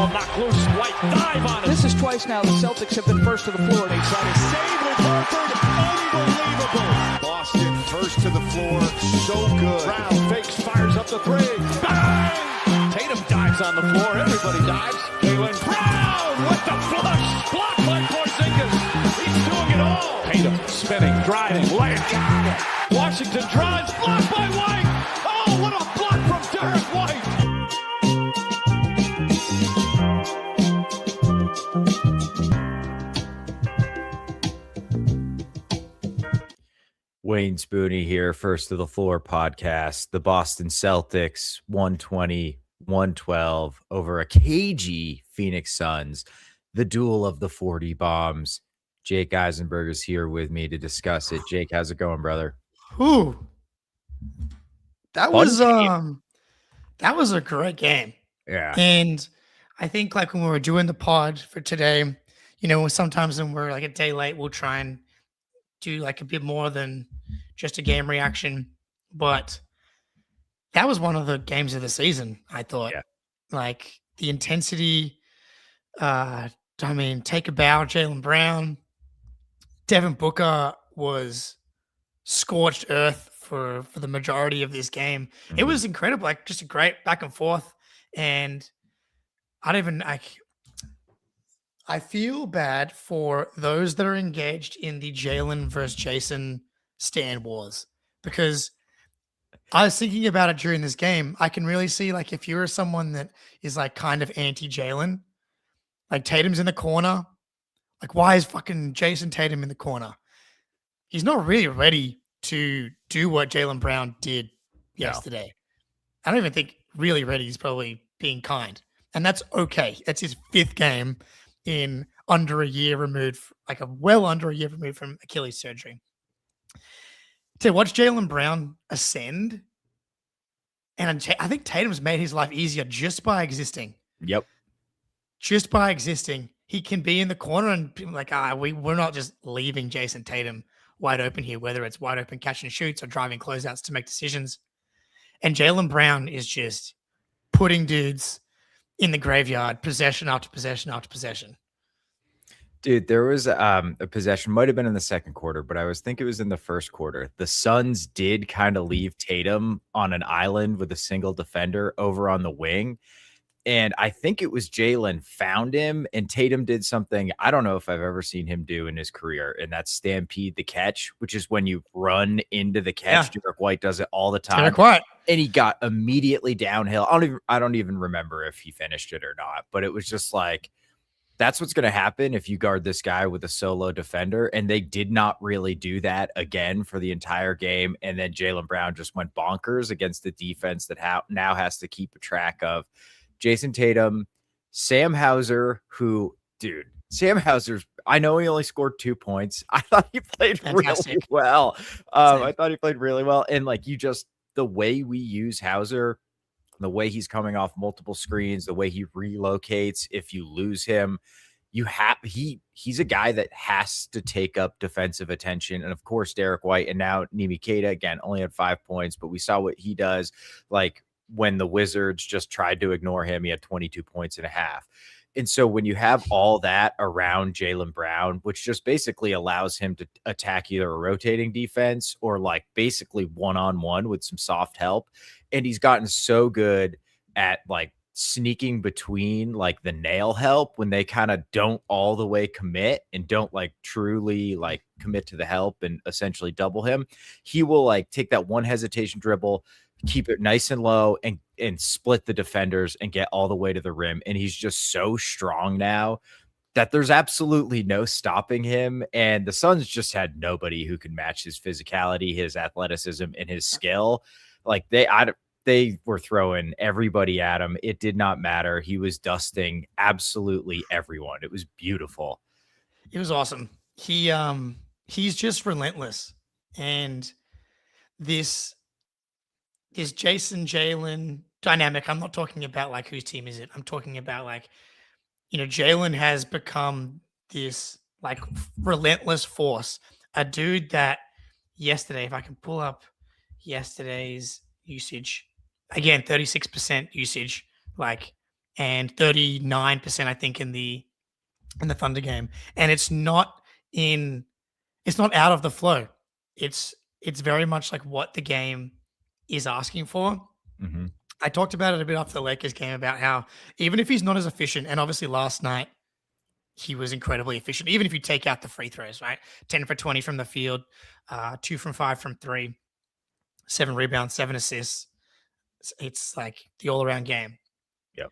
ball knocked loose. White dive on it. This is twice now the Celtics have been first to the floor. They try to save with Horford. Unbelievable. Boston first to the floor. So good. Brown fakes, fires up the three. Bang! Tatum dives on the floor. Everybody dives. Jaylen Brown with the flush. Blocked by Porzingis. He's doing it all. Tatum spinning, driving, layup. Washington drives. Blocked by White. Oh, what a block from Derek White. Wayne Spooney here, First to the Floor podcast. The Boston Celtics 120-112 over a cagey Phoenix Suns. The duel of the 40 bombs. Jake Eisenberg is here with me to discuss it. Jake, how's it going, brother? Ooh. That was a great game. Yeah. And I think like when we were doing the pod for today, you know, sometimes when we're like a day late, we'll try and do like a bit more than just a game reaction. But that was one of the games of the season, I thought. Yeah. Like the intensity, take a bow, Jaylen Brown. Devin Booker was scorched earth for the majority of this game. Mm-hmm. It was incredible, like just a great back and forth. And I feel bad for those that are engaged in the Jaylen versus Jayson stand wars, because I was thinking about it during this game. I can really see, like, if you're someone that is like kind of anti-Jaylen, like Tatum's in the corner, like why is fucking Jayson Tatum in the corner? He's not really ready to do what Jaylen Brown did yesterday. I don't even think really ready. He's probably being kind, and that's okay. That's his fifth game in under a year removed, like well under a year removed from Achilles surgery. To watch Jaylen Brown ascend, and I think Tatum's made his life easier just by existing. Yep. Just by existing. He can be in the corner and people like, we're not just leaving Jayson Tatum wide open here, whether it's wide open catch and shoots or driving closeouts to make decisions. And Jaylen Brown is just putting dudes in the graveyard, possession after possession after possession. Dude, there was a possession, might have been in the second quarter, but I think it was in the first quarter. The Suns did kind of leave Tatum on an island with a single defender over on the wing. And I think it was Jaylen found him, and Tatum did something I don't know if I've ever seen him do in his career, and that's stampede the catch, which is when you run into the catch. Yeah. Derek White does it all the time. Derek White. And he got immediately downhill. I don't even remember if he finished it or not, but it was just like, that's what's going to happen if you guard this guy with a solo defender. And they did not really do that again for the entire game. And then Jaylen Brown just went bonkers against the defense that now has to keep a track of Jayson Tatum, Sam Hauser, Sam Hauser's, I know he only scored 2 points. I thought he played really well. I thought he played really well. And like the way we use Hauser, the way he's coming off multiple screens, the way he relocates, if you lose him, he's a guy that has to take up defensive attention. And of course, Derek White and now Nimi Keita, again, only had 5 points, but we saw what he does. Like when the Wizards just tried to ignore him, he had 22 points and a half. And so when you have all that around Jaylen Brown, which just basically allows him to attack either a rotating defense or like basically one-on-one with some soft help. And he's gotten so good at like sneaking between like the nail help when they kind of don't all the way commit and don't like truly like commit to the help and essentially double him. He will like take that one hesitation dribble, keep it nice and low and split the defenders and get all the way to the rim. And he's just so strong now that there's absolutely no stopping him. And the Suns just had nobody who could match his physicality, his athleticism, and his skill. Like they were throwing everybody at him. It did not matter. He was dusting absolutely everyone. It was beautiful. It was awesome. He's just relentless. And this Jaylen dynamic, I'm not talking about like whose team is it. I'm talking about like, you know, Jaylen has become this like relentless force. A dude that yesterday, if I can pull up yesterday's usage, again, 36% usage, like and 39%, I think, in the Thunder game. And it's not out of the flow. It's very much like what the game is asking for. Mm-hmm. I talked about it a bit after the Lakers game about how even if he's not as efficient, and obviously last night he was incredibly efficient, even if you take out the free throws, right? 10 for 20 from the field, 2 from 5 from 3, 7 rebounds, 7 assists. It's like the all-around game. Yep.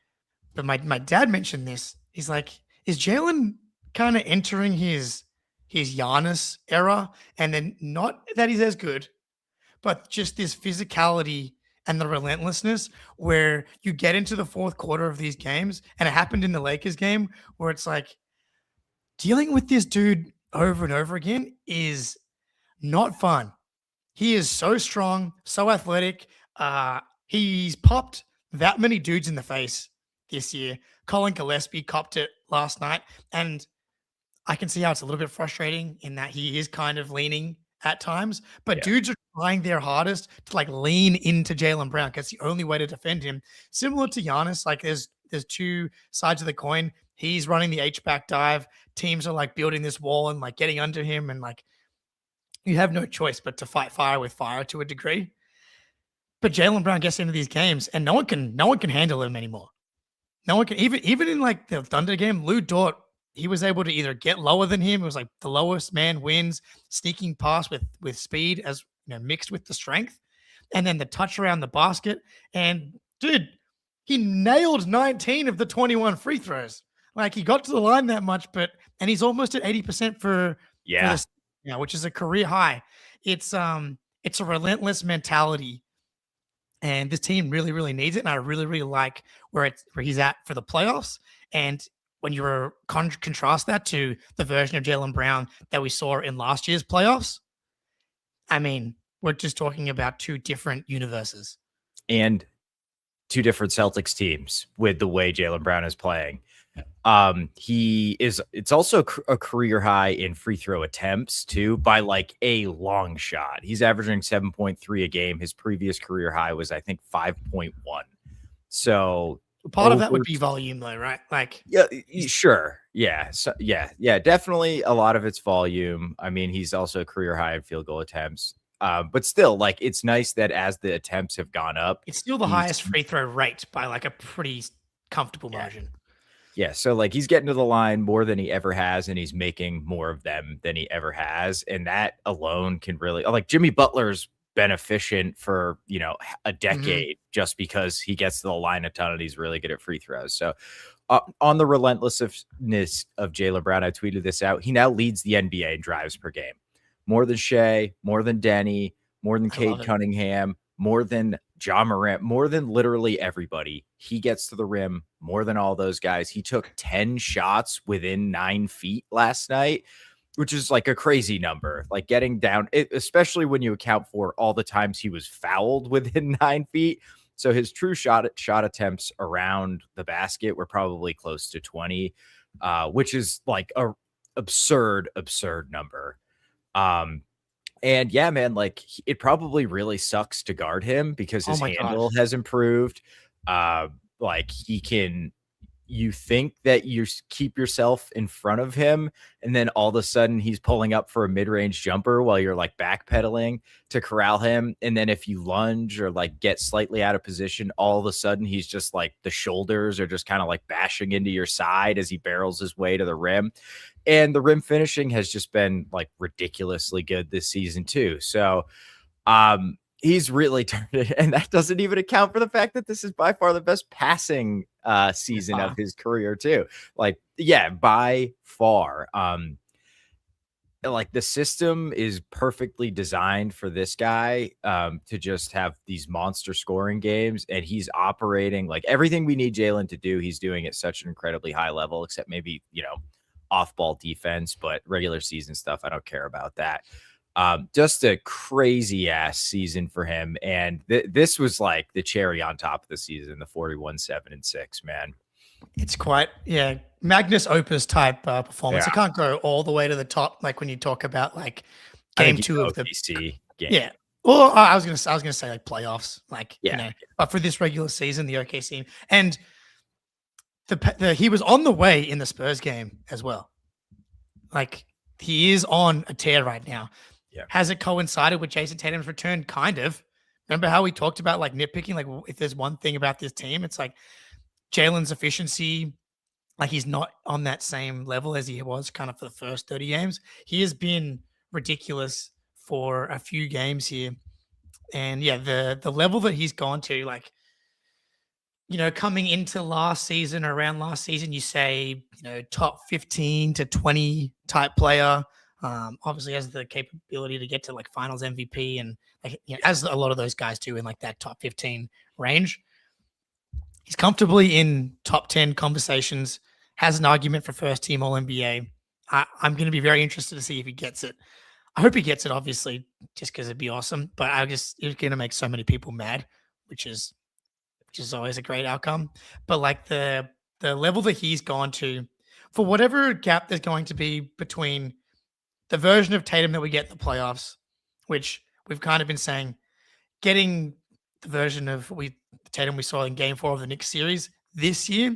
But my dad mentioned this. He's like, is Jaylen kind of entering his Giannis era? And then not that he's as good, but just this physicality and the relentlessness where you get into the fourth quarter of these games, and it happened in the Lakers game where it's like dealing with this dude over and over again is not fun. He is so strong, so athletic. He's popped that many dudes in the face this year. Colin Gillespie copped it last night, and I can see how it's a little bit frustrating in that he is kind of leaning at times, but dudes are trying their hardest to like lean into Jaylen Brown because the only way to defend him, similar to Giannis, like there's two sides of the coin. He's running the H-back dive. Teams are like building this wall and like getting under him, and like you have no choice but to fight fire with fire to a degree. But Jaylen Brown gets into these games and no one can handle him anymore. No one can, even in like the Thunder game, Lou Dort, he was able to either get lower than him. It was like the lowest man wins, sneaking past with speed as mixed with the strength, and then the touch around the basket. And dude, he nailed 19 of the 21 free throws. Like he got to the line that much, and he's almost at 80% for this, which is a career high. It's a relentless mentality, and this team really, really needs it. And I really, really like where he's at for the playoffs. And when you contrast that to the version of Jaylen Brown that we saw in last year's playoffs, I mean, we're just talking about two different universes. And two different Celtics teams with the way Jaylen Brown is playing. It's also a career high in free throw attempts too, by like a long shot. He's averaging 7.3 a game. His previous career high was, I think, 5.1. So part of that would be volume though, right? Like, yeah, sure. Yeah. So yeah, definitely a lot of it's volume. I mean, he's also a career high in field goal attempts. But still, like, it's nice that as the attempts have gone up, it's still the highest free throw rate by like a pretty comfortable margin. Yeah, so like he's getting to the line more than he ever has, and he's making more of them than he ever has. And that alone can really, like, Jimmy Butler's been efficient for, a decade just because he gets to the line a ton and he's really good at free throws. So on the relentlessness of Jaylen Brown, I tweeted this out. He now leads the NBA in drives per game. More than Shea, more than Denny, more than Cade Cunningham, more than Ja Morant, more than literally everybody. He gets to the rim more than all those guys. He took 10 shots within 9 feet last night, which is like a crazy number. Like getting down, especially when you account for all the times he was fouled within 9 feet. So his true shot attempts around the basket were probably close to 20, which is like a absurd number. And yeah, man, like it probably really sucks to guard him because his handle has improved. Like you think that you keep yourself in front of him, and then all of a sudden he's pulling up for a mid-range jumper while you're like backpedaling to corral him. And then if you lunge or like get slightly out of position, all of a sudden he's just like the shoulders are just kind of like bashing into your side as he barrels his way to the rim. And the rim finishing has just been like ridiculously good this season too. So he's really turned it, and that doesn't even account for the fact that this is by far the best passing season of his career too. Like, yeah, by far. Like the system is perfectly designed for this guy to just have these monster scoring games, and he's operating like everything we need Jaylen to do. He's doing at such an incredibly high level, except maybe, off-ball defense, but regular season stuff, I don't care about that. Just a crazy ass season for him. And this was like the cherry on top of the season, the 41-7-6, man. It's quite, Magnus Opus type performance. I can't go all the way to the top. Like when you talk about like game 2 of the OKC game. Yeah. Well, I was going to say like playoffs, like, but for this regular season, the OKC, and he was on the way in the Spurs game as well. Like, he is on a tear right now. Yeah. Has it coincided with Jayson Tatum's return? Kind of. Remember how we talked about like nitpicking? Like, if there's one thing about this team, it's like Jalen's efficiency. Like, he's not on that same level as he was kind of for the first 30 games. He has been ridiculous for a few games here. And yeah, the level that he's gone to, like, coming into around last season, you say, top 15 to 20 type player. Obviously has the capability to get to like finals MVP and like, as a lot of those guys do in like that top 15 range. He's comfortably in top 10 conversations, has an argument for first team All NBA. I'm going to be very interested to see if he gets it. I hope he gets it, obviously, just because it'd be awesome. But it's going to make so many people mad, which is always a great outcome. But like the level that he's gone to, for whatever gap there's going to be between the version of Tatum that we get in the playoffs, which we've kind of been saying, getting the version of Tatum we saw in Game 4 of the Knicks series this year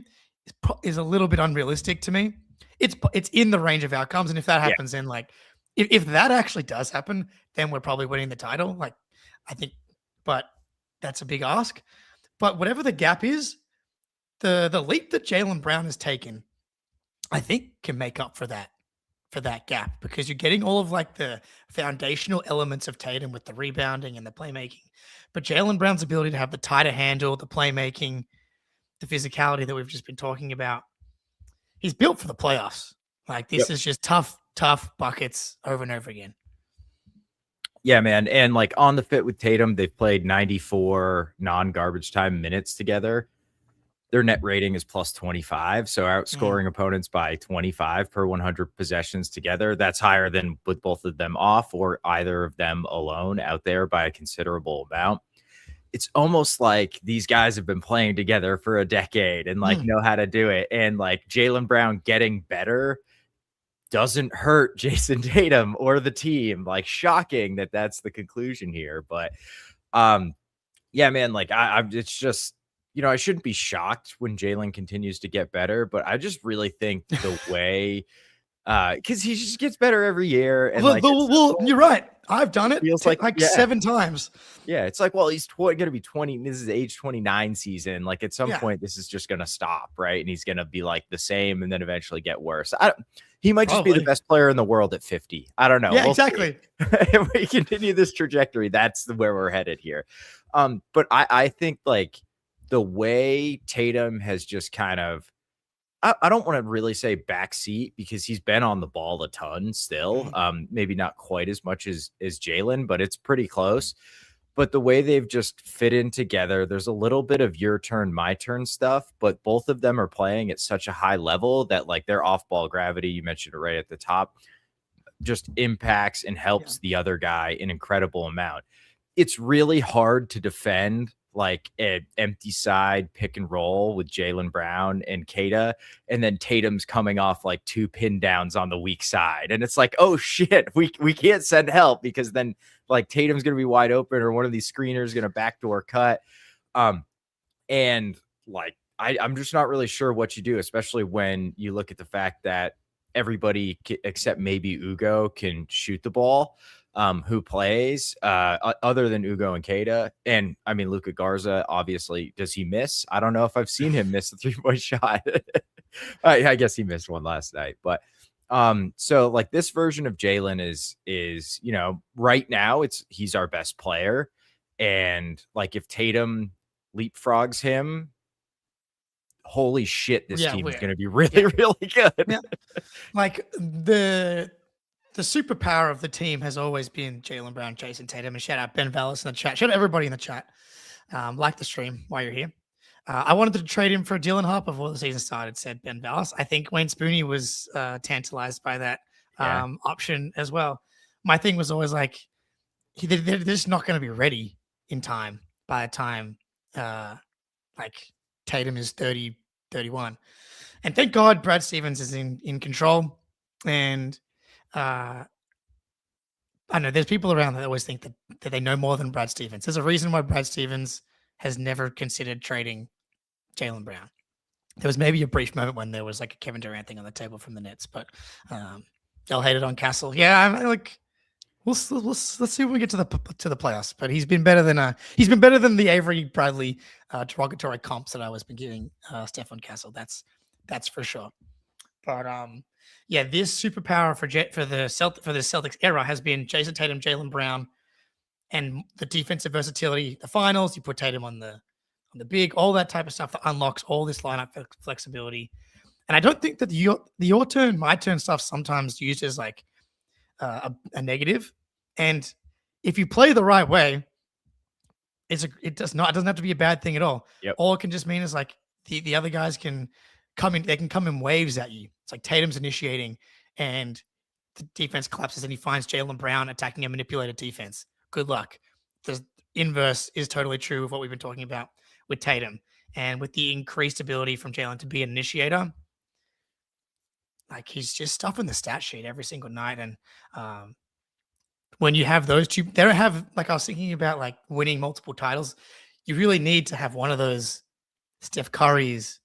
is a little bit unrealistic to me. It's in the range of outcomes, and if that happens, then like if that actually does happen, then we're probably winning the title. Like, I think, but that's a big ask. But whatever the gap is, the leap that Jaylen Brown has taken, I think can make up for that gap, because you're getting all of like the foundational elements of Tatum with the rebounding and the playmaking. But Jaylen Brown's ability to have the tighter handle, the playmaking, the physicality that we've just been talking about, he's built for the playoffs. Like, this is just tough buckets over and over again. Yeah, man. And like on the fit with Tatum, they've played 94 non-garbage time minutes together. Their net rating is plus 25. So outscoring opponents by 25 per 100 possessions together. That's higher than with both of them off or either of them alone out there by a considerable amount. It's almost like these guys have been playing together for a decade and like know how to do it. And like Jaylen Brown getting better doesn't hurt Jayson Tatum or the team. Like, shocking that that's the conclusion here. But yeah, man, like it's just, I shouldn't be shocked when Jaylen continues to get better, but I just really think the way, because he just gets better every year. And well, you're right. I've done it. Feels like 7 yeah. times. Yeah, it's like, well, he's going to be 20. This is age 29 season. Like, at some point, this is just going to stop, right? And he's going to be like the same, and then eventually get worse. He might just be the best player in the world at 50. I don't know. Yeah, exactly. If we continue this trajectory, that's where we're headed here. But I think like the way Tatum has just kind of, I don't want to really say backseat, because he's been on the ball a ton still. Maybe not quite as much as Jaylen, but it's pretty close. But the way they've just fit in together, there's a little bit of your turn, my turn stuff, but both of them are playing at such a high level that like their off-ball gravity, you mentioned it right at the top, just impacts and helps the other guy an incredible amount. It's really hard to defend like an empty side pick and roll with Jaylen Brown and Kata, and then Tatum's coming off like 2 pin downs on the weak side. And it's like, oh shit, we can't send help, because then like Tatum's going to be wide open, or one of these screeners going to backdoor cut. And like, I'm just not really sure what you do, especially when you look at the fact that everybody except maybe Ugo can shoot the ball. Who plays other than Ugo and Kata. And I mean, Luka Garza, obviously, does he miss? I don't know if I've seen him miss a 3-point shot. I guess he missed one last night. But so like this version of Jaylen is, right now he's our best player. And like if Tatum leapfrogs him, holy shit, this team is going to be really, really good. Yeah. Like the superpower of the team has always been Jaylen Brown, Jayson Tatum, and shout out Ben Vallis in the chat. Shout out everybody in the chat. Like the stream while you're here. I wanted to trade him for Dylan Harper before the season started, said Ben Vallis. I think Wayne Spooney was tantalized by that option as well. My thing was always like, they're just not going to be ready in time by the time like Tatum is 30, 31. And thank God Brad Stevens is in control. And I know there's people around that always think that they know more than Brad Stevens. There's a reason why Brad Stevens has never considered trading Jaylen Brown. There was maybe a brief moment when there was like a Kevin Durant thing on the table from the Nets, but they'll hate it on Castle. Yeah, I'm like, let's see when we get to the playoffs. But he's been better than the Avery Bradley derogatory comps that I was been giving Stefan Castle. That's for sure. But yeah, this superpower for the Celtics era has been Jayson Tatum, Jaylen Brown, and the defensive versatility. The finals, you put Tatum on the big, all that type of stuff that unlocks all this lineup flexibility. And I don't think that the your turn, my turn stuff sometimes used as like a negative. And if you play the right way, it doesn't have to be a bad thing at all. Yep. All it can just mean is like the other guys can come in, they can come in waves at you. It's like Tatum's initiating and the defense collapses and he finds Jaylen Brown attacking a manipulated defense. Good luck. The inverse is totally true of what we've been talking about with Tatum, and with the increased ability from Jaylen to be an initiator. Like he's just stuffing the stat sheet every single night. And when you have those two, they don't have, like I was thinking about like winning multiple titles. You really need to have one of those Steph Curry's,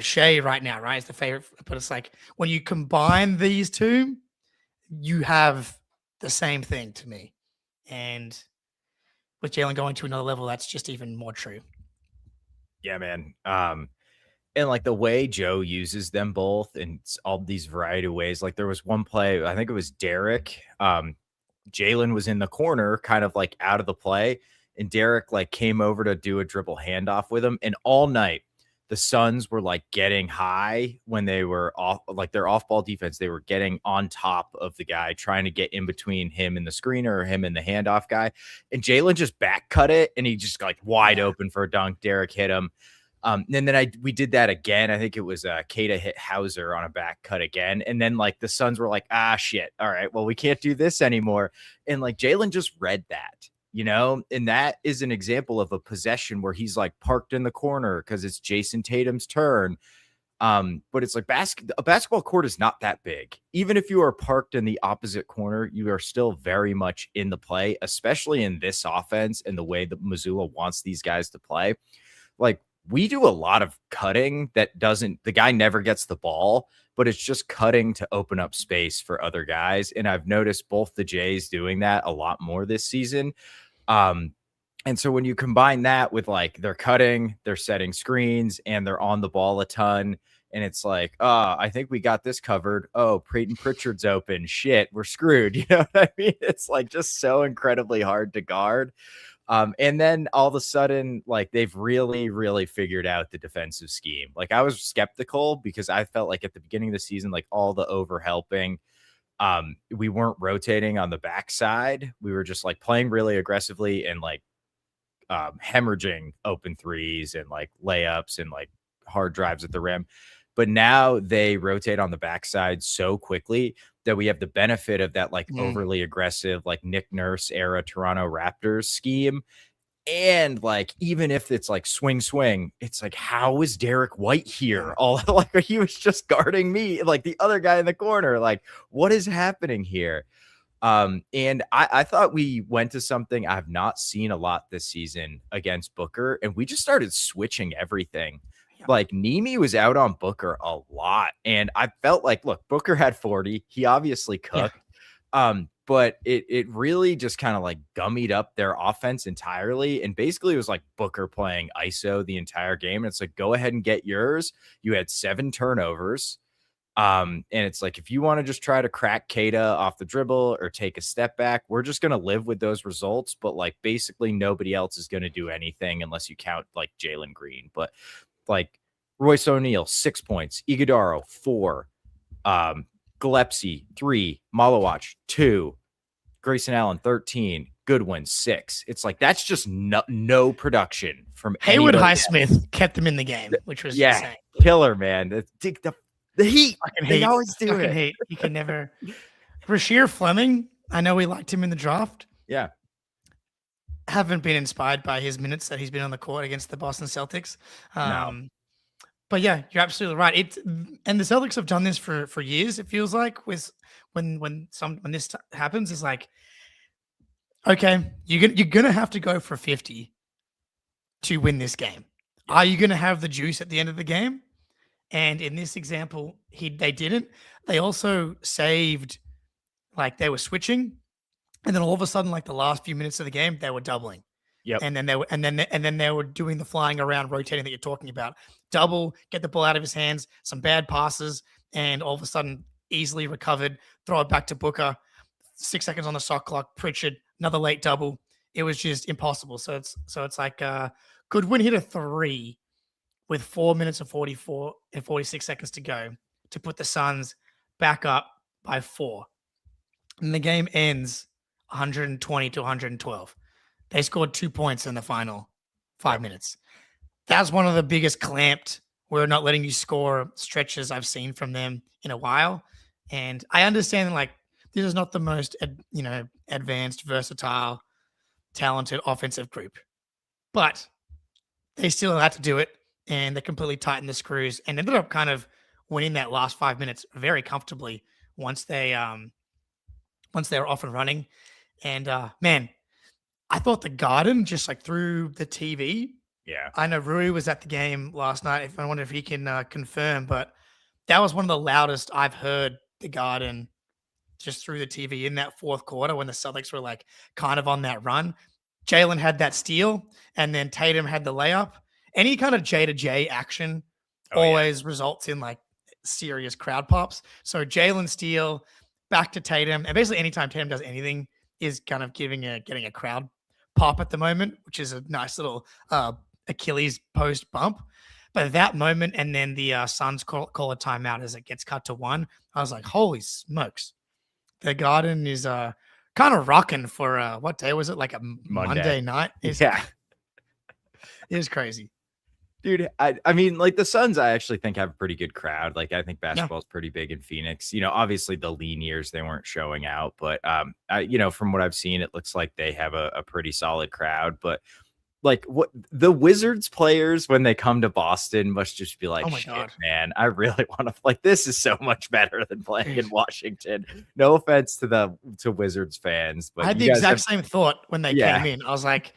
Shea right now, right? Is the favorite, but it's like when you combine these two, you have the same thing to me. And with Jaylen going to another level, that's just even more true. Yeah, man. And like the way Joe uses them both in all these variety of ways. Like there was one play, I think it was Derek. Jaylen was in the corner, kind of like out of the play, and Derek like came over to do a dribble handoff with him. And all night, the Suns were like getting high when they were off, like their off-ball defense. They were getting on top of the guy, trying to get in between him and the screener or him and the handoff guy. And Jaylen just back cut it, and he just like wide open for a dunk. Derek hit him. And then we did that again. I think it was Kata hit Hauser on a back cut again. And then like the Suns were like, shit. All right, well, we can't do this anymore. And like Jaylen just read that. And that is an example of a possession where he's like parked in the corner because it's Jayson Tatum's turn. But it's like a basketball court is not that big. Even if you are parked in the opposite corner, you are still very much in the play, especially in this offense and the way that Missoula wants these guys to play. Like we do a lot of cutting that the guy never gets the ball, but it's just cutting to open up space for other guys. And I've noticed both the Jays doing that a lot more this season. And so when you combine that with like they're cutting, they're setting screens, and they're on the ball a ton, and it's like, I think we got this covered. Oh, Peyton Pritchard's open. Shit, we're screwed. You know what I mean? It's like just so incredibly hard to guard. And then all of a sudden, like they've really, really figured out the defensive scheme. Like I was skeptical because I felt like at the beginning of the season, like all the overhelping, we weren't rotating on the backside. We were just like playing really aggressively and like hemorrhaging open threes and like layups and like hard drives at the rim. But now they rotate on the backside so quickly that we have the benefit of that like overly aggressive, like Nick Nurse era Toronto Raptors scheme. And like, even if it's like swing, it's like, how is Derek White here? All like he was just guarding me, like the other guy in the corner. Like, what is happening here? And I thought we went to something I've not seen a lot this season against Booker, and we just started switching everything. Like Nemi was out on Booker a lot, and I felt like, look, Booker had 40. He obviously cooked. But it really just kind of like gummied up their offense entirely. And basically it was like Booker playing ISO the entire game. And it's like, go ahead and get yours. You had 7 turnovers. And it's like, if you want to just try to crack Kata off the dribble or take a step back, we're just going to live with those results. But like, basically nobody else is going to do anything unless you count like Jalen Green. But like Royce O'Neal, 6 points, Iguodaro, 4, Gillespie, 3, Malawach, 2, Grayson Allen, 13, Goodwin, 6. It's like, that's just no production from Haywood Highsmith kept them in the game, which was insane. Killer, man. The Heat. They always do it. Heat. You can never. Rasheer Fleming, I know we liked him in the draft. Yeah. Haven't been inspired by his minutes that he's been on the court against the Boston Celtics. No. But yeah, you're absolutely right. And the Celtics have done this for years. It feels like with when this happens, it's like, okay, you're gonna have to go for 50 to win this game. Are you going to have the juice at the end of the game? And in this example, they didn't. They also saved, like they were switching, and then all of a sudden, like the last few minutes of the game, they were doubling. Yep. And then they were doing the flying around, rotating that you're talking about. Double, get the ball out of his hands, some bad passes, and all of a sudden, easily recovered, throw it back to Booker. 6 seconds on the shot clock. Pritchard, another late double. It was just impossible. So it's like Goodwin hit a 3 with 4 minutes and 46 seconds to go to put the Suns back up by 4. And the game ends 120 to 112. They scored 2 points in the final 5 minutes. That's one of the biggest clamped, we're not letting you score stretches I've seen from them in a while. And I understand, like, this is not the most, advanced, versatile, talented offensive group, but they still had to do it, and they completely tightened the screws and ended up kind of winning that last 5 minutes very comfortably once they were off and running. And man, I thought the Garden, just like through the TV. Yeah. I know Rui was at the game last night. I wonder if he can confirm, but that was one of the loudest I've heard the Garden just through the TV in that fourth quarter when the Celtics were like kind of on that run. Jaylen had that steal, and then Tatum had the layup. Any kind of J to J action always results in like serious crowd pops. So Jaylen steal back to Tatum, and basically anytime Tatum does anything is kind of getting a crowd pop at the moment, which is a nice little Achilles post bump. But that moment, and then the Suns call a timeout as it gets cut to 1. I was like, holy smokes. The Garden is kind of rocking for what day was it? Like a Monday night? Yeah. It was crazy. Dude, I mean, like the Suns, I actually think have a pretty good crowd. Like I think basketball is pretty big in Phoenix. Obviously the lean years they weren't showing out, but from what I've seen, it looks like they have a pretty solid crowd. But like what the Wizards players when they come to Boston must just be like, oh my shit, God, man, I really want to like this is so much better than playing in Washington. No offense to Wizards fans, but I had the exact same thought when they came in. I was like,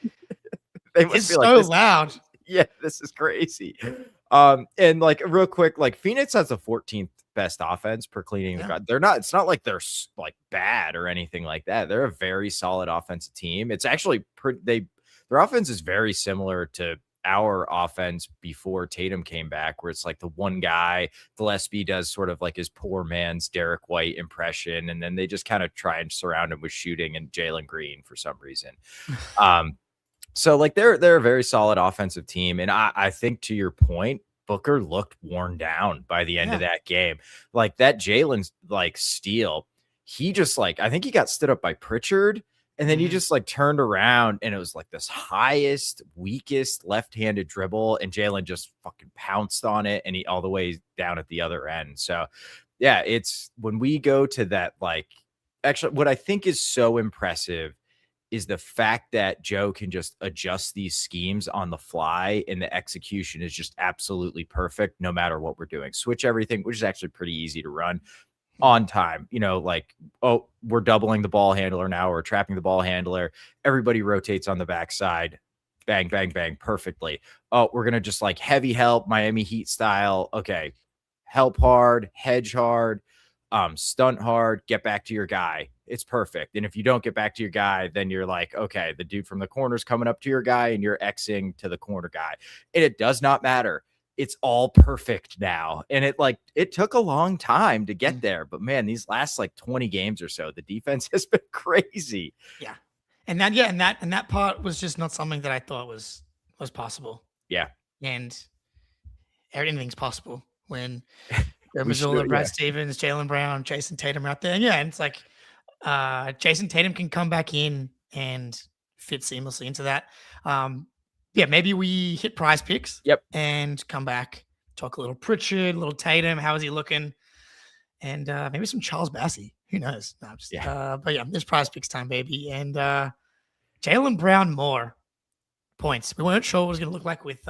they must it's be so like, loud. Yeah, this is crazy. And like real quick, like Phoenix has the 14th best offense per cleaning. Yeah. It's not like they're like bad or anything like that. They're a very solid offensive team. It's actually their offense is very similar to our offense before Tatum came back, where it's like the one guy, Gillespie does sort of like his poor man's Derek White impression. And then they just kind of try and surround him with shooting and Jalen Green for some reason. So like they're a very solid offensive team. And I think to your point, Booker looked worn down by the end of that game. Like that Jalen's like steal, he just like, I think he got stood up by Pritchard, and then he just like turned around and it was like this highest, weakest left-handed dribble, and Jaylen just fucking pounced on it, and he all the way down at the other end. So yeah, it's when we go to that, like actually what I think is so impressive is the fact that Joe can just adjust these schemes on the fly, and the execution is just absolutely perfect no matter what we're doing. Switch everything, which is actually pretty easy to run on time. Like, oh, we're doubling the ball handler now, or trapping the ball handler. Everybody rotates on the backside. Bang, bang, bang, perfectly. Oh, we're going to just like heavy help, Miami Heat style. Okay. Help hard, hedge hard, stunt hard, get back to your guy. It's perfect. And if you don't get back to your guy, then you're like, okay, the dude from the corner's coming up to your guy and you're Xing to the corner guy. And it does not matter. It's all perfect now. And it took a long time to get there. But man, these last like 20 games or so, the defense has been crazy. Yeah. And that part was just not something that I thought was possible. Yeah. And everything's possible when Mazzulla, Brad Stevens, Jaylen Brown, Jayson Tatum are out there. And yeah, and it's like Jayson Tatum can come back in and fit seamlessly into that. Maybe we hit prize picks. Yep. And come back, talk a little Pritchard, a little Tatum. How is he looking? And maybe some Charles Bassey. Who knows? No, but yeah, there's prize picks time, baby. And Jaylen Brown more points. We weren't sure what it was going to look like with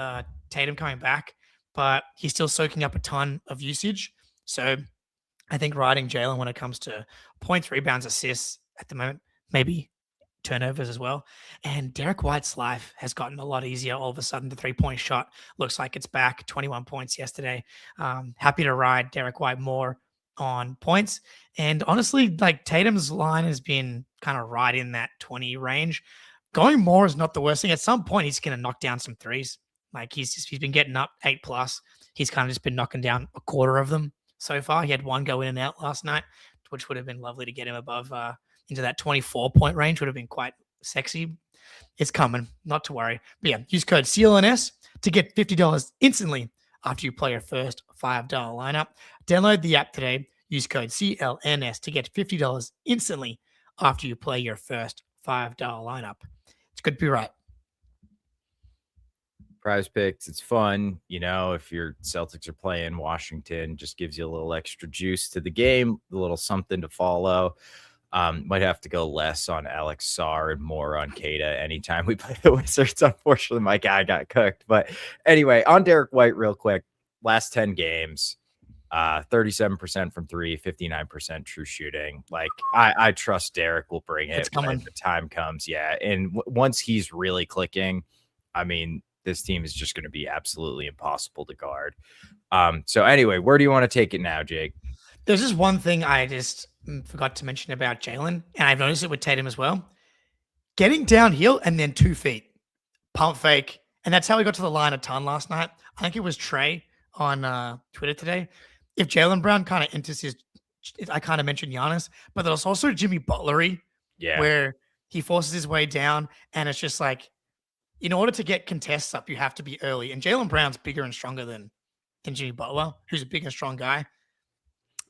Tatum coming back, but he's still soaking up a ton of usage. So I think riding Jaylen when it comes to points, rebounds, assists at the moment, maybe turnovers as well. And Derek White's life has gotten a lot easier. All of a sudden, the 3-point shot looks like it's back. 21 points yesterday. Happy to ride Derek White more on points. And honestly, like Tatum's line has been kind of right in that 20 range. Going more is not the worst thing. At some point, he's going to knock down some threes. Like he's been getting up 8+. He's kind of just been knocking down a quarter of them so far. He had one go in and out last night, which would have been lovely to get him above into that 24-point range. Would have been quite sexy. It's coming, not to worry. But yeah, use code CLNS to get $50 instantly after you play your first $5 lineup. Download the app today. Use code CLNS to get $50 instantly after you play your first $5 lineup. It's good to be right. Prize Picks, it's fun. You know, if your Celtics are playing Washington, just gives you a little extra juice to the game, a little something to follow. Might have to go less on Alex Sarr and more on Kata anytime we play the Wizards. Unfortunately, my guy got cooked. But anyway, on Derek White real quick. Last 10 games, 37% from three, 59% true shooting. Like I trust Derek will bring it when the time comes. Yeah. And once he's really clicking, I mean, this team is just going to be absolutely impossible to guard. So anyway, where do you want to take it now, Jake? There's just one thing I just forgot to mention about Jaylen, and I've noticed it with Tatum as well. Getting downhill and then 2 feet, pump fake. And that's how we got to the line a ton last night. I think it was Trey on Twitter today. If Jaylen Brown kind of enters his, I kind of mentioned Giannis, but there's also Jimmy Butlery, where he forces his way down, and it's just like, in order to get contests up, you have to be early. And Jaylen Brown's bigger and stronger than Jimmy Butler, who's a big and strong guy.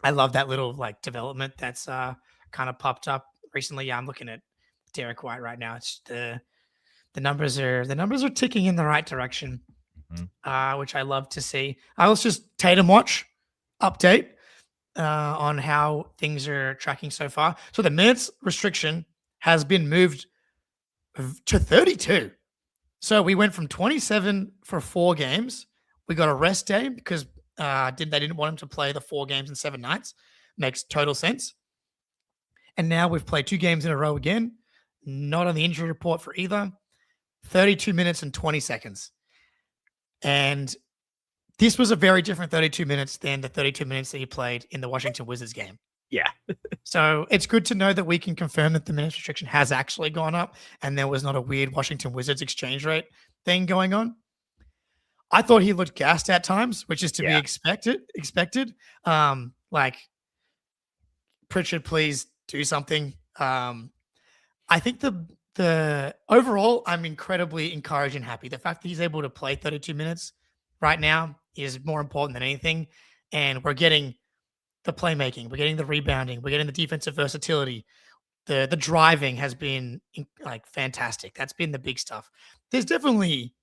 I love that little like development that's kind of popped up recently. Yeah, I'm looking at Derek White right now. It's the numbers are ticking in the right direction, which I love to see. I was just Tatum watch update on how things are tracking so far. So the minutes restriction has been moved to 32. So we went from 27 for 4 games. We got a rest day because they didn't want him to play the 4 games in 7 nights. Makes total sense. And now we've played 2 games in a row again. Not on the injury report for either. 32 minutes and 20 seconds. And this was a very different 32 minutes than the 32 minutes that he played in the Washington Wizards game. Yeah. So it's good to know that we can confirm that the minutes restriction has actually gone up and there was not a weird Washington Wizards exchange rate thing going on. I thought he looked gassed at times, which is to be expected. Like, Pritchard, please do something. I think the overall, I'm incredibly encouraged and happy. The fact that he's able to play 32 minutes right now is more important than anything. And we're getting the playmaking, we're getting the rebounding, we're getting the defensive versatility. The driving has been like fantastic. That's been the big stuff. There's definitely,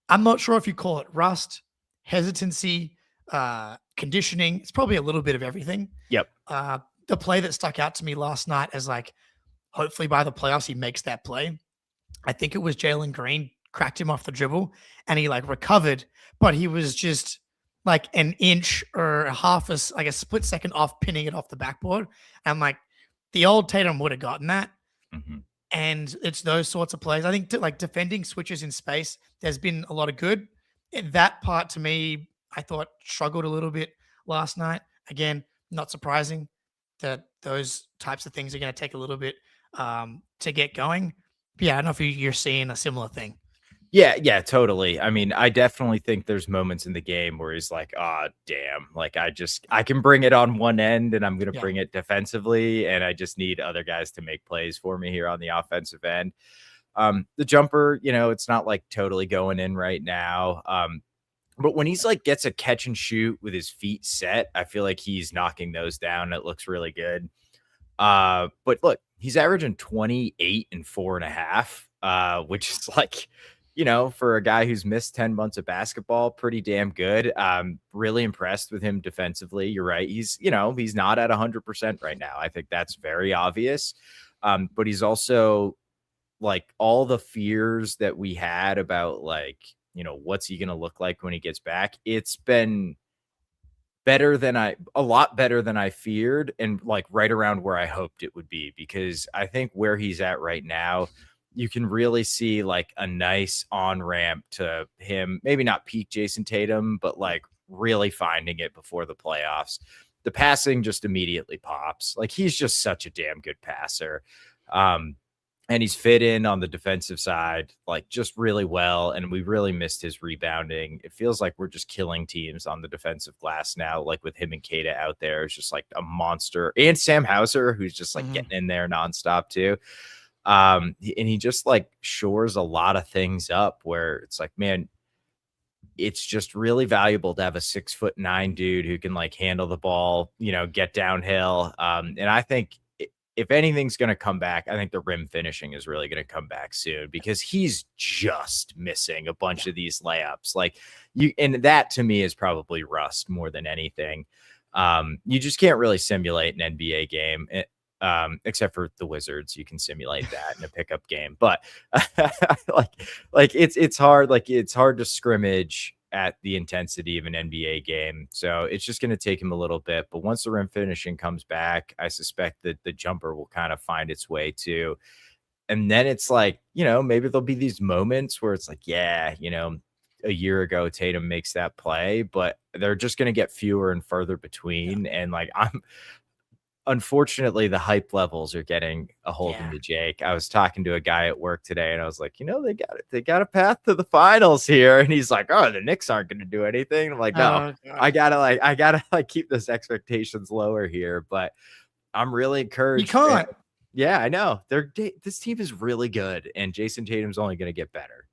I'm not sure if you call it rust, hesitancy, conditioning. It's probably a little bit of everything. Yep. The play that stuck out to me last night is like, hopefully by the playoffs, he makes that play. I think it was Jalen Green cracked him off the dribble and he like recovered, but he was just like an inch or a split second off pinning it off the backboard. And like the old Tatum would have gotten that. Mm-hmm. And it's those sorts of plays. I think like defending switches in space, there's been a lot of good. And that part to me, I thought struggled a little bit last night. Again, not surprising that those types of things are going to take a little bit to get going. But yeah, I don't know if you're seeing a similar thing. Yeah, totally. I mean, I definitely think there's moments in the game where he's like, damn, like I can bring it on one end and I'm going to bring it defensively. And I just need other guys to make plays for me here on the offensive end. The jumper, it's not like totally going in right now. But when he's like gets a catch and shoot with his feet set, I feel like he's knocking those down. It looks really good. But look, he's averaging 28 and 4.5, which is like, for a guy who's missed 10 months of basketball, pretty damn good. Really impressed with him defensively. You're right. He's not at 100% right now. I think that's very obvious. But he's also like all the fears that we had about like, what's he going to look like when he gets back? It's been a lot better than I feared, and like right around where I hoped it would be, because I think where he's at right now, you can really see like a nice on ramp to him, maybe not peak Jayson Tatum, but like really finding it before the playoffs. The passing just immediately pops. Like he's just such a damn good passer. And he's fit in on the defensive side, like just really well. And we really missed his rebounding. It feels like we're just killing teams on the defensive glass now, like with him and Kata out there. It's just like a monster. And Sam Hauser, who's just like getting in there nonstop too. And he just like shores a lot of things up where it's like, man, it's just really valuable to have a 6'9" dude who can like handle the ball, get downhill. And I think if anything's going to come back, I think the rim finishing is really going to come back soon, because he's just missing a bunch of these layups. Like and that to me is probably rust more than anything. You just can't really simulate an NBA game, except for the Wizards. You can simulate that in a pickup game, but like it's hard. Like it's hard to scrimmage at the intensity of an NBA game. So it's just going to take him a little bit. But once the rim finishing comes back, I suspect that the jumper will kind of find its way too. And then it's like, maybe there'll be these moments where it's like, a year ago, Tatum makes that play, but they're just going to get fewer and further between. Yeah. And like, unfortunately, the hype levels are getting a hold of me, Jake. I was talking to a guy at work today, and I was like, they got a path to the finals here. And he's like, oh, the Knicks aren't going to do anything. I'm like, no, I gotta keep those expectations lower here. But I'm really encouraged. You can't. Yeah, I know. This team is really good, and Jayson Tatum's only going to get better.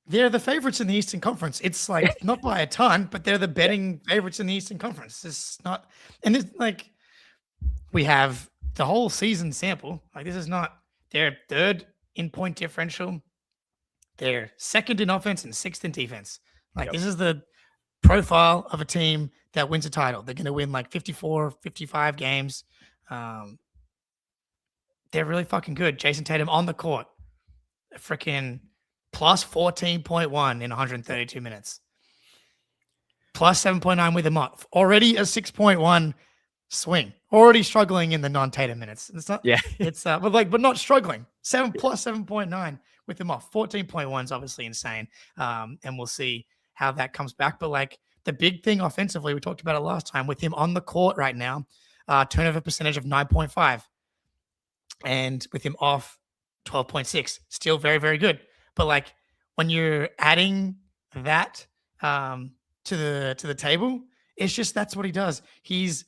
They're the favorites in the Eastern Conference. It's like not by a ton, but they're the betting favorites in the Eastern Conference. It's not, and it's like, we have the whole season sample. Like this is not, they're third in point differential. They're second in offense and sixth in defense. Like this is the profile of a team that wins a title. They're going to win like 54, 55 games. They're really fucking good. Jayson Tatum on the court, a freaking plus 14.1 in 132 minutes. Plus 7.9 with him off. Already a 6.1 swing. Already struggling in the non-Tatum minutes. It's not, it's but not struggling. 7+7.9 with him off. 14.1 is obviously insane. And we'll see how that comes back. But like the big thing offensively, we talked about it last time, with him on the court right now, turnover percentage of 9.5. And with him off 12.6. Still very, very good. But like when you're adding that to the table, it's just that's what he does. He's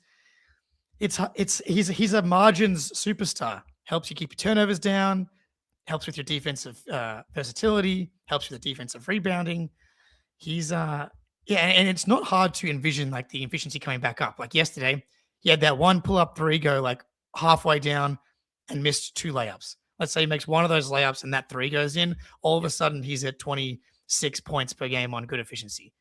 a margins superstar. Helps you keep your turnovers down, helps with your defensive versatility, helps with the defensive rebounding. He's and it's not hard to envision like the efficiency coming back up. Like yesterday, he had that one pull-up three go like halfway down and missed two layups. Let's say he makes one of those layups and that three goes in. All of a sudden, he's at 26 points per game on good efficiency.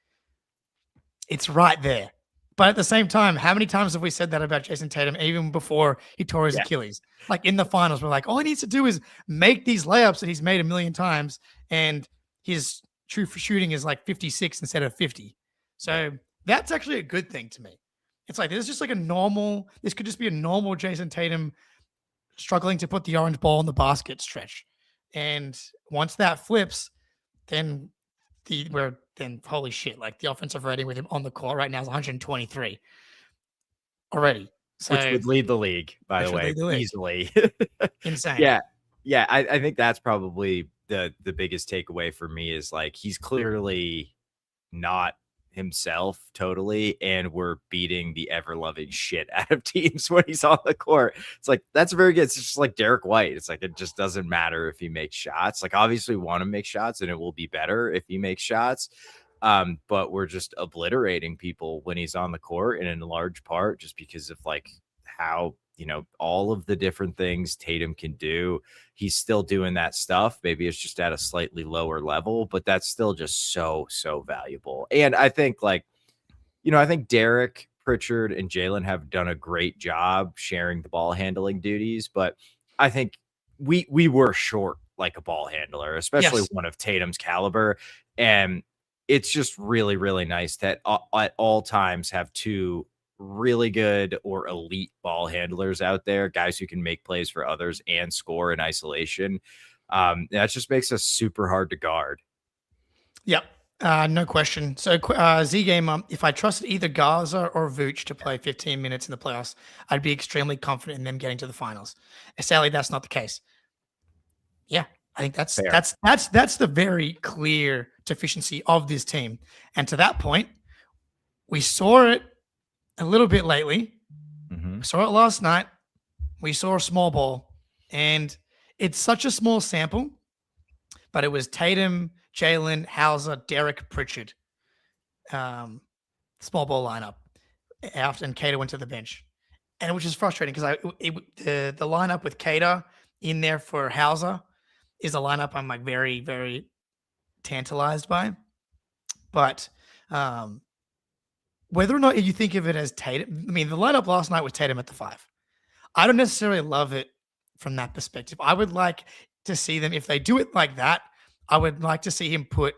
It's right there. But at the same time, how many times have we said that about Jayson Tatum even before he tore his Achilles? Like in the finals, we're like, all he needs to do is make these layups that he's made a million times, and his true shooting is like 56 instead of 50. So that's actually a good thing to me. It's like, this is just like this could just be a normal Jayson Tatum struggling to put the orange ball in the basket stretch. And once that flips, then holy shit, like the offensive rating with him on the court right now is 123 already. So, which would lead the league, by the way, easily. Insane. Yeah. I think that's probably the biggest takeaway for me is like, he's clearly not himself totally, and we're beating the ever-loving shit out of teams when he's on the court. It's like, that's very good. It's just like Derek White. It's like, it just doesn't matter if he makes shots. Like, obviously we want to make shots, and it will be better if he makes shots. But we're just obliterating people when he's on the court, and in large part just because of like how, all of the different things Tatum can do. He's still doing that stuff. Maybe it's just at a slightly lower level, but that's still just so valuable. And I think I think Derek, Pritchard, and Jaylen have done a great job sharing the ball handling duties, but I think we were short like a ball handler, especially one of Tatum's caliber. And it's just really, really nice that at all times have two really good or elite ball handlers out there, guys who can make plays for others and score in isolation. That just makes us super hard to guard. Yep. No question. So, Z Game, if I trusted either Gaza or Vooch to play 15 minutes in the playoffs, I'd be extremely confident in them getting to the finals. Sadly, that's not the case. Yeah, I think that's Fair. that's the very clear deficiency of this team. And to that point, we saw it a little bit lately. Mhm. We saw it last night. We saw a small ball, and it's such a small sample, but it was Tatum, Jaylen, Hauser, Derek, Pritchard. Small ball lineup after, and Cater went to the bench, and which is frustrating because the lineup with Cater in there for Hauser is a lineup I'm like very, very tantalized by. But whether or not you think of it as Tatum, I mean, the lineup last night was Tatum at the 5. I don't necessarily love it from that perspective. I would like to see them, if they do it like that, I would like to see him put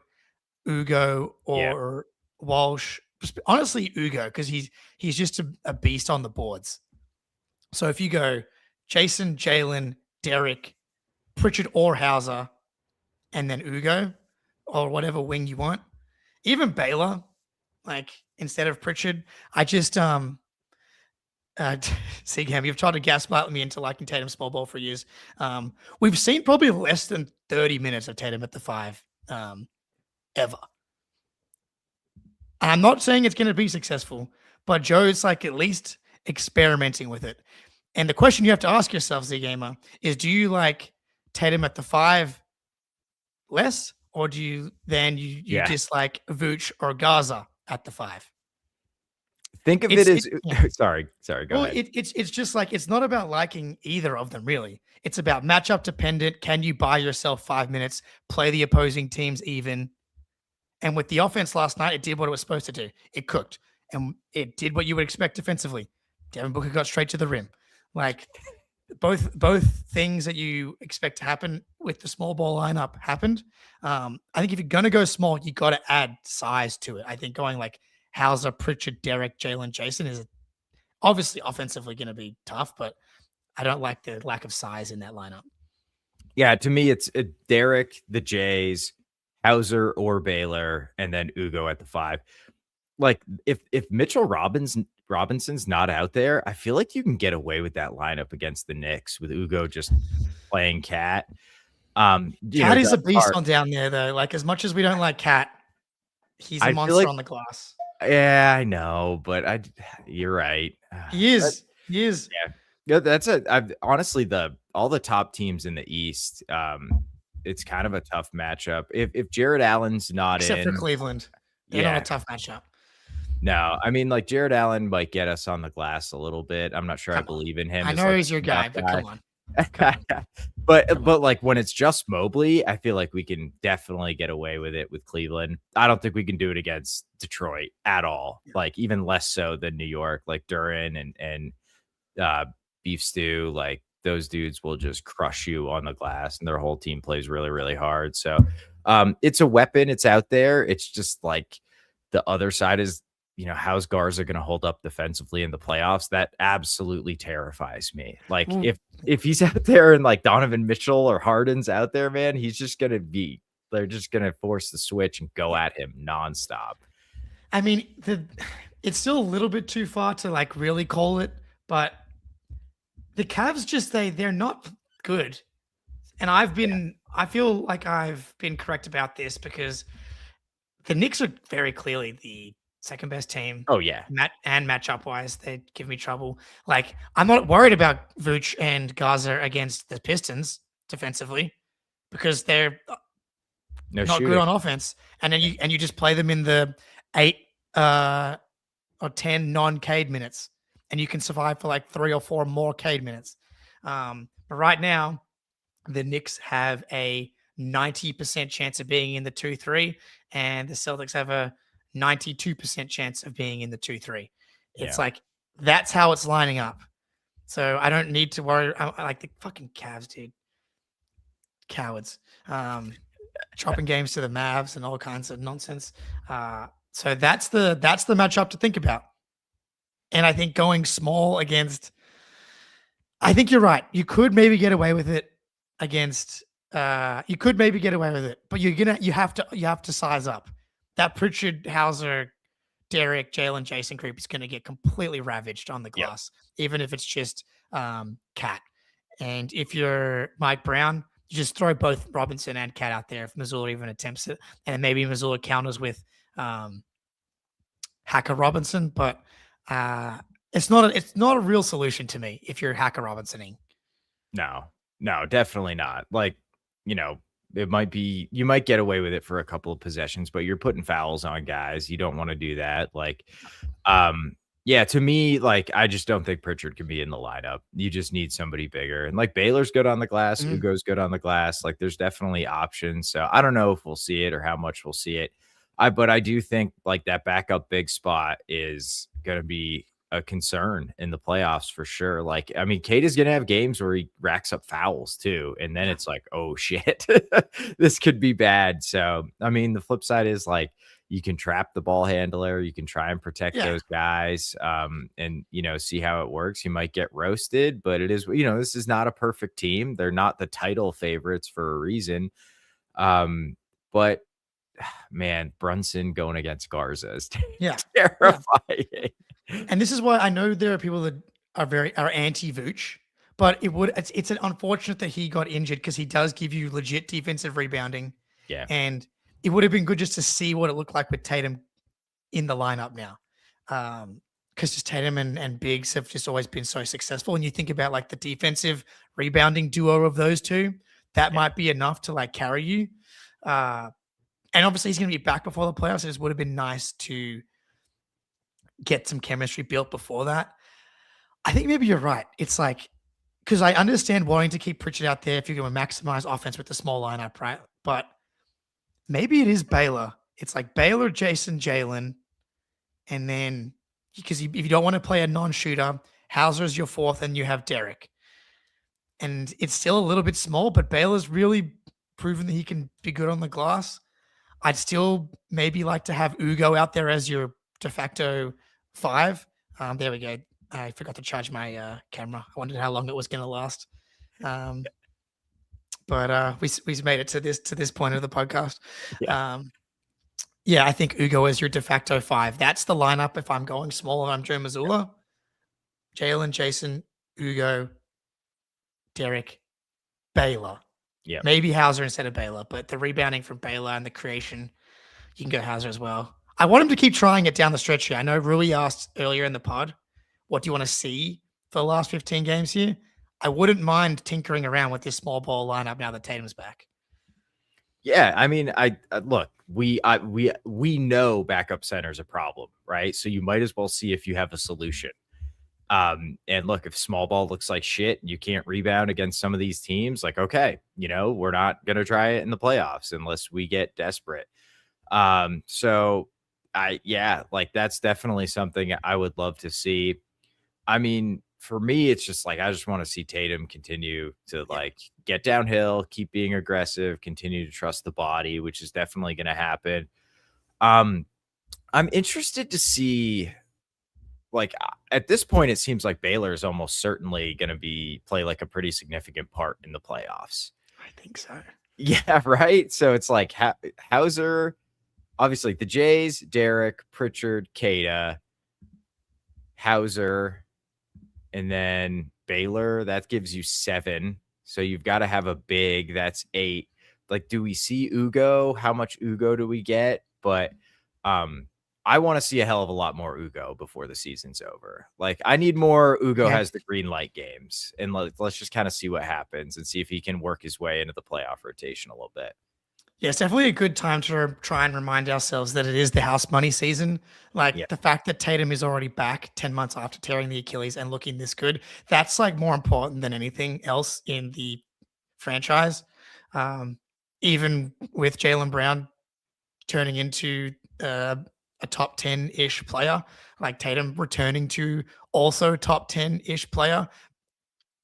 Ugo or Walsh. Honestly, Ugo, because he's just a beast on the boards. So if you go Jayson, Jaylen, Derek, Pritchard or Hauser, and then Ugo or whatever wing you want, even Baylor, like instead of Pritchard, I just Seagam, you've tried to gaslight me into liking Tatum small ball for years. We've seen probably less than 30 minutes of Tatum at the 5 ever. I'm not saying it's going to be successful, but Joe's like at least experimenting with it. And the question you have to ask yourself, Z Gamer, is do you like Tatum at the 5 less, or do you dislike Vooch or Gaza at the 5? Think of it as sorry, go ahead. It's just like, it's not about liking either of them, really. It's about matchup dependent. Can you buy yourself 5 minutes, play the opposing teams even? And with the offense last night, it did what it was supposed to do. It cooked, and it did what you would expect defensively. Devin Booker got straight to the rim. Like both things that you expect to happen with the small ball lineup happened. I think if you're going to go small, you got to add size to it. I think going like Hauser, Pritchard, Derek, Jaylen, Jayson is obviously offensively going to be tough, but I don't like the lack of size in that lineup. Yeah, to me, it's Derek, the Jays, Hauser or Baylor, and then Ugo at the 5. Like if Mitchell Robinson's not out there, I feel like you can get away with that lineup against the Knicks with Ugo just playing Cat. Cat is a beast on down there, though. Like, as much as we don't like Cat, he's a monster on the glass. Yeah, I know, but you're right. He is. Yeah, that's honestly all the top teams in the East. It's kind of a tough matchup. If Jared Allen's not except for Cleveland, they're not a tough matchup. No, I mean, like Jared Allen might get us on the glass a little bit. I'm not sure I believe in him. I know he's your guy, but come on. But like when it's just Mobley, I feel like we can definitely get away with it with Cleveland. I don't think we can do it against Detroit at all. Yeah. Like even less so than New York, like Duran and Beef Stew. Like those dudes will just crush you on the glass, and their whole team plays really, really hard. So it's a weapon. It's out there. It's just like the other side is, how's Garza going to hold up defensively in the playoffs? That absolutely terrifies me. Like if he's out there and like Donovan Mitchell or Harden's out there, man, he's just going to they're just going to force the switch and go at him nonstop. I mean, it's still a little bit too far to like really call it, but the Cavs they're not good. And I feel like I've been correct about this because the Knicks are very clearly the second best team. Oh yeah. Matchup wise, they give me trouble. Like I'm not worried about Vooch and Gaza against the Pistons defensively because they're not good on offense. And then you just play them in the 8 or 10 non-Cade minutes, and you can survive for like 3 or 4 more Cade minutes. But right now, the Knicks have a 90% chance of being in the 2-3, and the Celtics have a 92% chance of being in the 2-3. It's like that's how it's lining up. So I don't need to worry. I like the fucking Cavs, dude. Cowards. chopping games to the Mavs and all kinds of nonsense. So that's the matchup to think about. And I think going small against, I think you're right. You could maybe get away with it against. You could maybe get away with it, but you have to size up. That Pritchard, Hauser, Derek, Jaylen, Jayson group is going to get completely ravaged on the glass, even if it's just Cat. And if you're Mike Brown, you just throw both Robinson and Cat out there if Missoula even attempts it, and maybe Missoula counters with Hacker Robinson. But it's not a real solution to me if you're Hacker Robinsoning. No, definitely not. Like, it might be, you might get away with it for a couple of possessions, but you're putting fouls on guys. You don't want to do that. Like, to me, like, I just don't think Pritchard can be in the lineup. You just need somebody bigger. And like Baylor's good on the glass, Ugo's good on the glass. Like, there's definitely options. So I don't know if we'll see it or how much we'll see it. But I do think like that backup big spot is going to be a concern in the playoffs for sure. Like, I mean, Cade is going to have games where he racks up fouls too. And then it's like, oh shit, this could be bad. So, I mean, the flip side is like, you can trap the ball handler. You can try and protect those guys and, see how it works. You might get roasted, but it is, this is not a perfect team. They're not the title favorites for a reason. But man, Brunson going against Garza is terrifying. Yeah. And this is why I know there are people that are anti-Vooch, but it's an unfortunate that he got injured because he does give you legit defensive rebounding. Yeah. And it would have been good just to see what it looked like with Tatum in the lineup now. Because just Tatum and Biggs have just always been so successful. And you think about like the defensive rebounding duo of those two, that might be enough to like carry you. And obviously he's going to be back before the playoffs. It just would have been nice to get some chemistry built before that. I think maybe you're right. It's like, because I understand wanting to keep Pritchard out there if you're going to maximize offense with the small lineup, right? But maybe it is Baylor. It's like Baylor, Jayson, Jaylen, and then because if you don't want to play a non-shooter, Hauser's your fourth, and you have Derek. And it's still a little bit small, but Baylor's really proven that he can be good on the glass. I'd still maybe like to have Ugo out there as your de facto 5. There we go. I forgot to charge my camera. I wondered how long it was going to last. But we made it to this point of the podcast. I think Ugo is your de facto 5. That's the lineup if I'm going small and I'm Joe Missoula. Jaylen, Jayson, Ugo, Derek, Baylor. Yeah. Maybe Hauser instead of Baylor, but the rebounding from Baylor and the creation, you can go Hauser as well. I want him to keep trying it down the stretch here. I know Rui asked earlier in the pod, what do you want to see for the last 15 games here? I wouldn't mind tinkering around with this small ball lineup now that Tatum's back. Yeah, I mean, I look, we know backup center is a problem, right? So you might as well see if you have a solution. And look, if small ball looks like shit, you can't rebound against some of these teams. Like, okay, we're not gonna try it in the playoffs unless we get desperate. So that's definitely something I would love to see. I mean, for me, it's just like I just want to see Tatum continue to like get downhill, keep being aggressive, continue to trust the body, which is definitely going to happen. I'm interested to see, like, at this point, it seems like Baylor is almost certainly going to play like a pretty significant part in the playoffs. I think so. Yeah, right. So it's like Hauser, obviously the Jays, Derek, Pritchard, Cada, Hauser, and then Baylor. That gives you 7. So you've got to have a big. That's 8. Like, do we see Ugo? How much Ugo do we get? But I want to see a hell of a lot more Ugo before the season's over. Like, I need more Ugo has the green light games. And let's just kind of see what happens and see if he can work his way into the playoff rotation a little bit. Yeah, it's definitely a good time to try and remind ourselves that it is the house money season. Like the fact that Tatum is already back 10 months after tearing the Achilles and looking this good, that's like more important than anything else in the franchise. Even with Jaylen Brown turning into a top 10-ish player, like Tatum returning to also top 10-ish player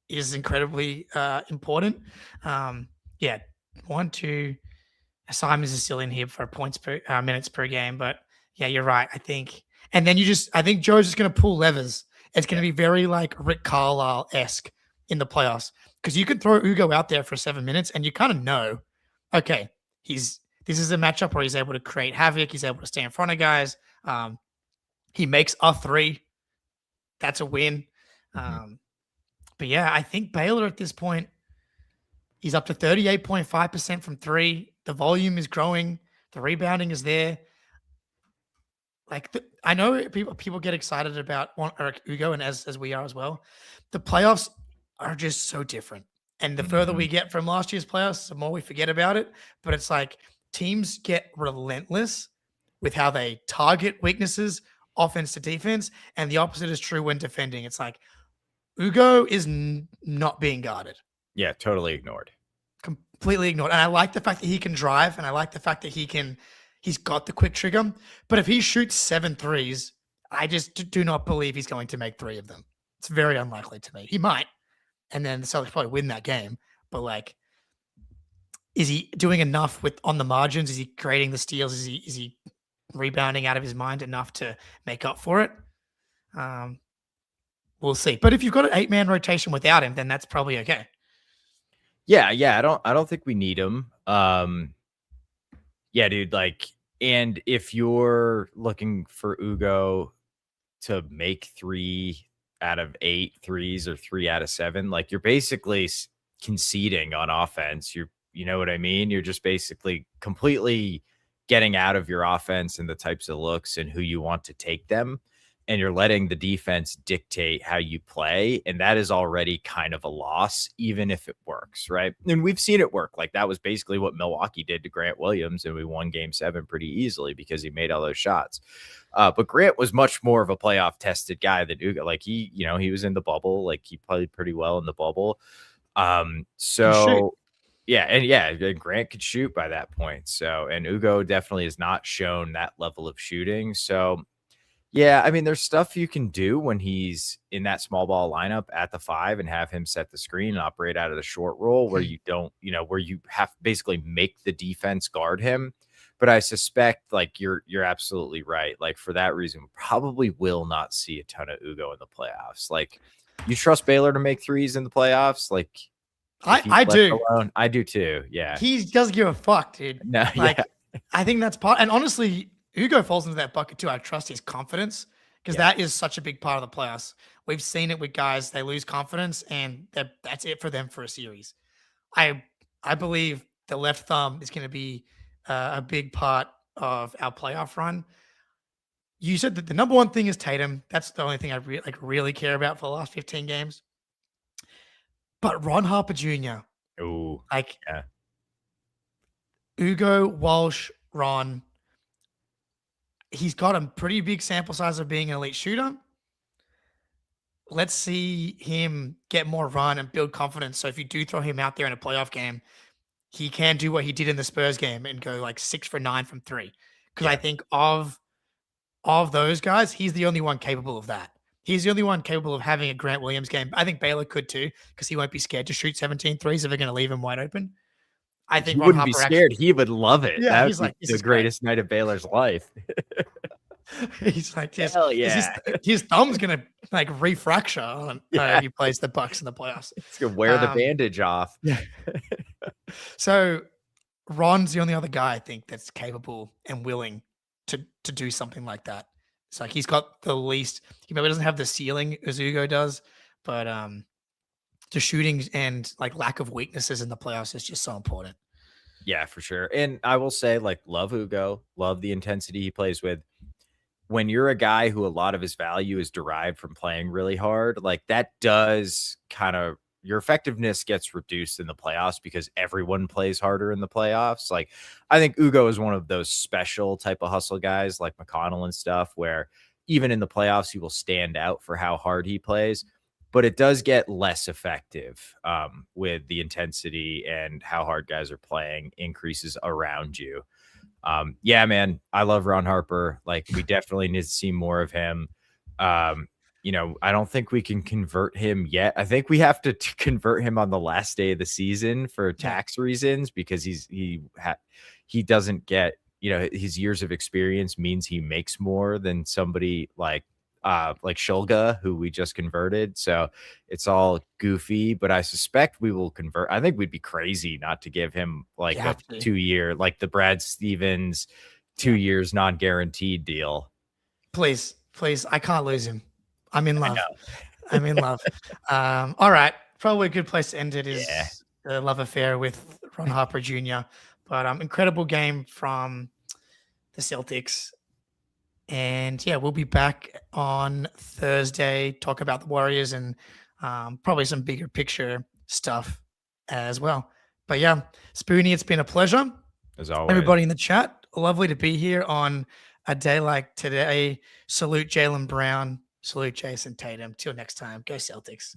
is incredibly important. 1, 2, Simons is still in here for points per minutes per game, but yeah, you're right. I think, and then I think Joe's just going to pull levers. It's going to be very like Rick Carlisle-esque in the playoffs because you could throw Ugo out there for 7 minutes and you kind of know, okay, this is a matchup where he's able to create havoc. He's able to stay in front of guys. He makes a three. That's a win. But yeah, I think Baylor at this point, he's up to 38.5% from three. The volume is growing. The rebounding is there. Like I know people get excited about Eric Ugo, and as we are as well. The playoffs are just so different. And the further we get from last year's playoffs, the more we forget about it. But it's like teams get relentless with how they target weaknesses, offense to defense, and the opposite is true when defending. It's like Ugo is not being guarded. Yeah, totally ignored. Completely ignored. And I like the fact that he can drive, and I like the fact that he's got the quick trigger. But if he shoots 7 threes, I just do not believe he's going to make 3 of them. It's very unlikely to me. He might. And then the Celtics probably win that game. But like, is he doing enough on the margins? Is he creating the steals? Is he rebounding out of his mind enough to make up for it? We'll see. But if you've got an 8-man rotation without him, then that's probably okay. Yeah. I don't think we need him. Yeah, dude. Like, and if you're looking for Ugo to make 3 out of 8 threes or 3 out of 7, like you're basically conceding on offense. You know what I mean? You're just basically completely getting out of your offense and the types of looks and who you want to take them. And you're letting the defense dictate how you play. And that is already kind of a loss, even if it works, right? And we've seen it work. Like that was basically what Milwaukee did to Grant Williams. And we won game 7 pretty easily because he made all those shots. But Grant was much more of a playoff tested guy than Ugo. Like he was in the bubble. Like he played pretty well in the bubble. So yeah. And Grant could shoot by that point. So, and Ugo definitely has not shown that level of shooting. So, yeah, I mean, there's stuff you can do when he's in that small ball lineup at the 5 and have him set the screen and operate out of the short roll where you don't, where you have to basically make the defense guard him. But I suspect like you're absolutely right. Like for that reason, we probably will not see a ton of Ugo in the playoffs. Like you trust Baylor to make threes in the playoffs? Like I do. Alone, I do too. Yeah. He doesn't give a fuck, dude. No, like I think that's part. And honestly, Ugo falls into that bucket too. I trust his confidence because that is such a big part of the playoffs. We've seen it with guys; they lose confidence, and that's it for them for a series. I believe the left thumb is going to be a big part of our playoff run. You said that the number one thing is Tatum. That's the only thing I really care about for the last 15 games. But Ron Harper Jr. Oh, yeah. Ugo, Walsh, Ron. He's got a pretty big sample size of being an elite shooter. Let's see him get more run and build confidence. So if you do throw him out there in a playoff game, he can do what he did in the Spurs game and go like 6 for 9 from 3. Because I think of those guys, he's the only one capable of that. He's the only one capable of having a Grant Williams game. I think Baylor could too, because he won't be scared to shoot 17 threes if they're going to leave him wide open. I think he wouldn't be scared. He would love it. Yeah, he's like the greatest night of Baylor's life. He's like, hell yeah. His thumb's gonna like refracture on if he plays the Bucks in the playoffs. He's gonna wear the bandage off. Yeah. So Ron's the only other guy I think that's capable and willing to do something like that. It's like he's got the least. He maybe doesn't have the ceiling as Ugo does, but the shooting and like lack of weaknesses in the playoffs is just so important. Yeah, for sure. And I will say, like, love Ugo, love the intensity he plays with. When you're a guy who a lot of his value is derived from playing really hard, like that does kind of your effectiveness gets reduced in the playoffs because everyone plays harder in the playoffs. Like I think Ugo is one of those special type of hustle guys like McConnell and stuff, where even in the playoffs, he will stand out for how hard he plays. But it does get less effective with the intensity and how hard guys are playing increases around you. Yeah, man, I love Ron Harper. Like we definitely need to see more of him. I don't think we can convert him yet. I think we have to convert him on the last day of the season for tax reasons because he he doesn't get, his years of experience means he makes more than somebody like Shulga, who we just converted. So it's all goofy, but I suspect we will convert. I think we'd be crazy not to give him like a 2-year, like the Brad Stevens 2 years non-guaranteed deal. Please. I can't lose him. I'm in love. I'm in love. All right. Probably a good place to end it is the love affair with Ron Harper Jr. But incredible game from the Celtics. And yeah, we'll be back on Thursday, talk about the Warriors and probably some bigger picture stuff as well. But yeah, Spoonie, it's been a pleasure. As always. Everybody in the chat, lovely to be here on a day like today. Salute Jaylen Brown. Salute Jayson Tatum. Till next time, go Celtics.